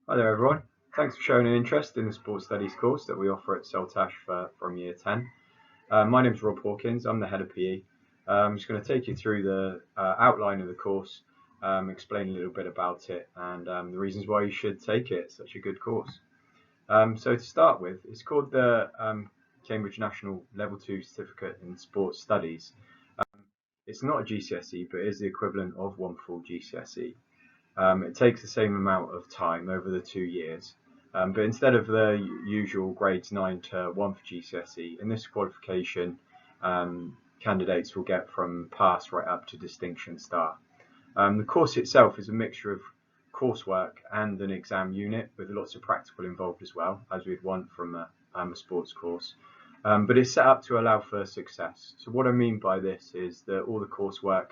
Hi there everyone, thanks for showing an interest in the Sports Studies course that we offer at Saltash from Year 10. My name is Rob Hawkins, I'm the Head of PE. I'm just going to take you through the outline of the course, explain a little bit about it and the reasons why you should take it. It's such a good course. So to start with, it's called the Cambridge National Level 2 Certificate in Sports Studies. It's not a GCSE, but it is the equivalent of one full GCSE. It takes the same amount of time over the 2 years, but instead of the usual grades 9 to 1 for GCSE, in this qualification, candidates will get from pass right up to distinction star. The course itself is a mixture of coursework and an exam unit with lots of practical involved as well, as we'd want from a sports course. But it's set up to allow for success. So what I mean by this is that all the coursework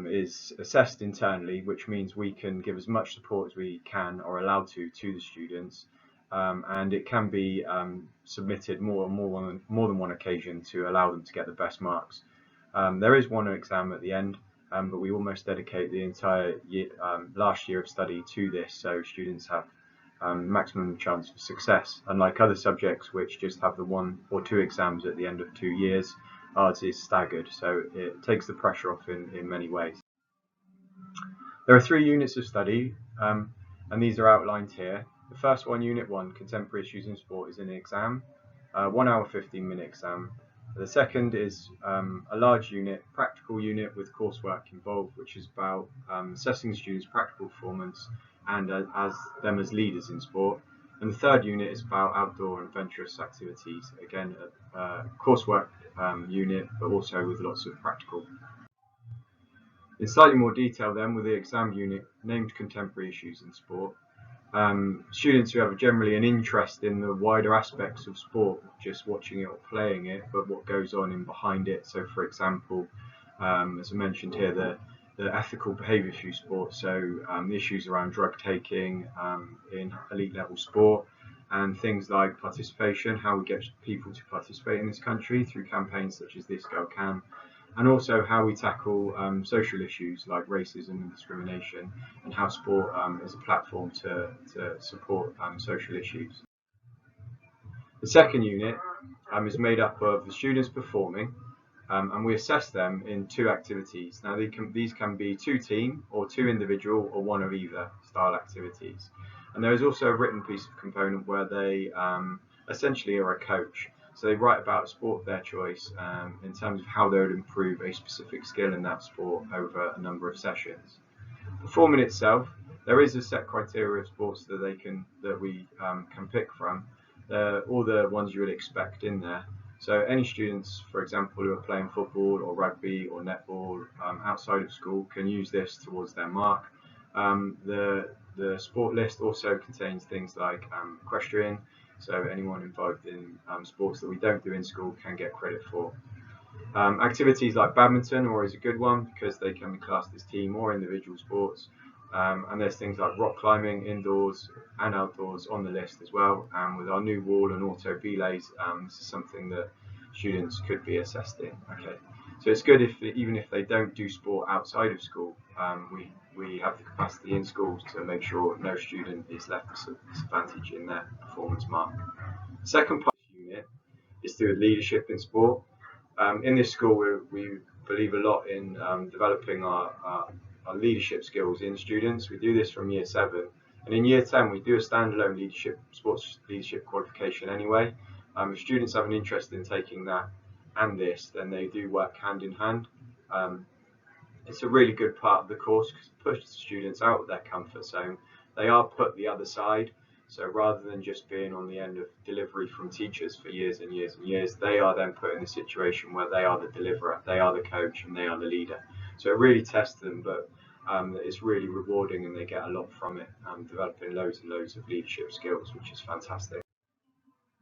is assessed internally, which means we can give as much support as we can or allowed to the students, and it can be submitted more than one occasion to allow them to get the best marks. There is one exam at the end, but we almost dedicate the entire year, last year of study to this, so students have maximum chance of success. Unlike other subjects which just have the 1 or 2 exams at the end of 2 years, ours is staggered, so it takes the pressure off in many ways. There are 3 units of study, and these are outlined here. The first one, Unit 1, Contemporary Issues in Sport, is an exam, 1 hour 15-minute exam. The second is a large unit, practical unit with coursework involved, which is about assessing the students' practical performance and as leaders in sport. And the third unit is about outdoor and adventurous activities, again a coursework unit, but also with lots of practical. In slightly more detail then, with the exam unit named Contemporary Issues in Sport, students who have generally an interest in the wider aspects of sport, just watching it or playing it, but what goes on in behind it. So for example, as I mentioned here, the ethical behaviour through sport, so the issues around drug taking in elite level sport, and things like participation, how we get people to participate in this country through campaigns such as This Girl Can, and also how we tackle social issues like racism and discrimination, and how sport is a platform to support social issues. The second unit is made up of the students performing, and we assess them in 2 activities. Now these can be 2 team or 2 individual or 1 of either style activities. And there is also a written piece of component where they essentially are a coach. So they write about a sport of their choice in terms of how they would improve a specific skill in that sport over a number of sessions. The form in itself, there is a set criteria of sports that we can pick from, all the ones you would expect in there. So any students, for example, who are playing football or rugby or netball outside of school can use this towards their mark. The sport list also contains things like equestrian, so anyone involved in sports that we don't do in school can get credit for. Activities like badminton are always a good one because they can be classed as team or individual sports. And there's things like rock climbing indoors and outdoors on the list as well. And with our new wall and auto belays, this is something that students could be assessed in. Okay, so it's good even if they don't do sport outside of school, we have the capacity in schools to make sure no student is left disadvantaged in their performance mark. The second part of the unit is to do with leadership in sport. In this school, we believe a lot in developing our leadership skills in students. We do this from Year 7, and in Year 10 we do a standalone sports leadership qualification anyway. If students have an interest in taking that and this, then they do work hand in hand. It's a really good part of the course because it pushes students out of their comfort zone. They are put the other side, so rather than just being on the end of delivery from teachers for years and years and years, they are then put in a situation where they are the deliverer, they are the coach, and they are the leader. So it really tests them, but it's really rewarding and they get a lot from it, developing loads and loads of leadership skills, which is fantastic.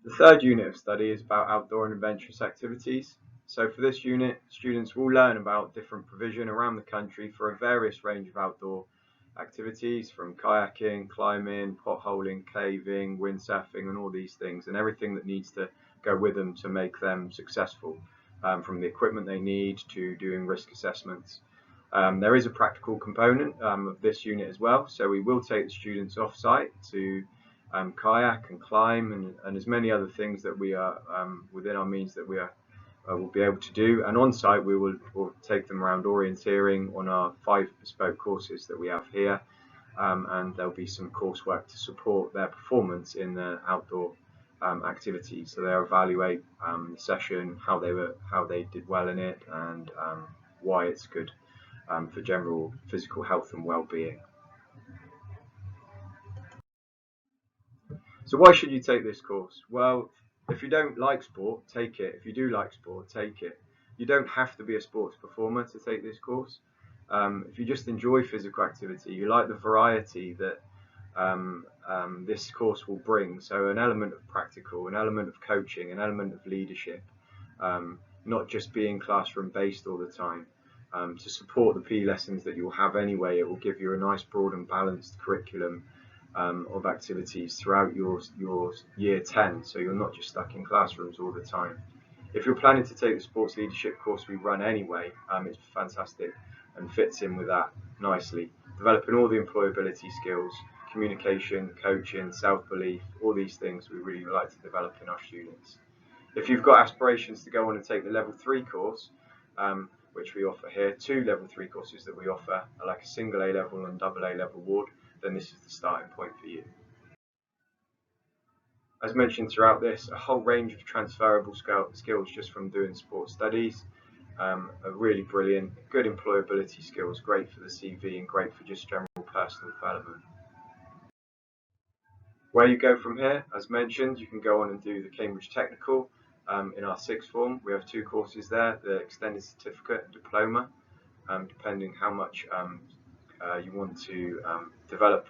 The third unit of study is about outdoor and adventurous activities. So for this unit, students will learn about different provision around the country for a various range of outdoor activities, from kayaking, climbing, potholing, caving, windsurfing, and all these things, and everything that needs to go with them to make them successful, from the equipment they need to doing risk assessments. There is a practical component of this unit as well, so we will take the students off-site to kayak and climb and as many other things that we are within our means that we are will be able to do. And on-site we'll take them around orienteering on our 5 bespoke courses that we have here, and there'll be some coursework to support their performance in the outdoor activities. So they'll evaluate the session, how they did well in it, and why it's good for general physical health and well-being. So why should you take this course? Well, if you don't like sport, take it. If you do like sport, take it. You don't have to be a sports performer to take this course. If you just enjoy physical activity, you like the variety that this course will bring, so an element of practical, an element of coaching, an element of leadership, not just being classroom based all the time. To support the PE lessons that you'll have anyway, it will give you a nice broad and balanced curriculum of activities throughout your year 10, so you're not just stuck in classrooms all the time. If you're planning to take the sports leadership course we run anyway, it's fantastic and fits in with that nicely, developing all the employability skills, communication, coaching, self-belief, all these things we really like to develop in our students. If you've got aspirations to go on and take the level 3 course, which we offer here, 2 level 3 courses that we offer are like a single A level and double A level ward, then this is the starting point for you. As mentioned throughout this, a whole range of transferable skills just from doing sports studies, are really brilliant, good employability skills, great for the CV and great for just general personal development. Where you go from here, as mentioned, you can go on and do the Cambridge Technical in our 6th form. We have 2 courses there, the extended certificate and diploma, depending how much you want to develop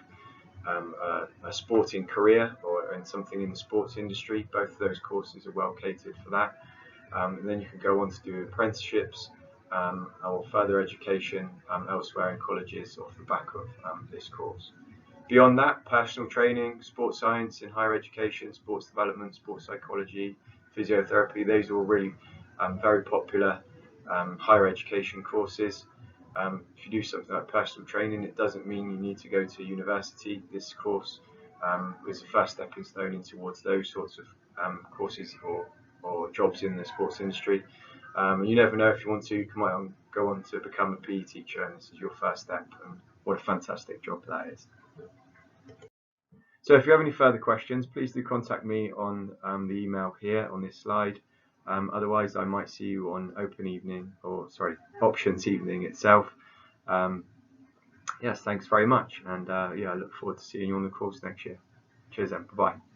a sporting career or in something in the sports industry. Both of those courses are well catered for that. And then you can go on to do apprenticeships or further education elsewhere in colleges off the back of this course. Beyond that, personal training, sports science in higher education, sports development, sports psychology, physiotherapy, those are all really very popular higher education courses. If you do something like personal training, it doesn't mean you need to go to university. This course is the first stepping stone towards those sorts of courses or jobs in the sports industry. You never know, if you want to, you might go on to become a PE teacher, and this is your first step, and what a fantastic job that is. So if you have any further questions, please do contact me on the email here on this slide. Otherwise, I might see you on options evening itself. Yes, thanks very much, and yeah, I look forward to seeing you on the course next year. Cheers then, bye-bye.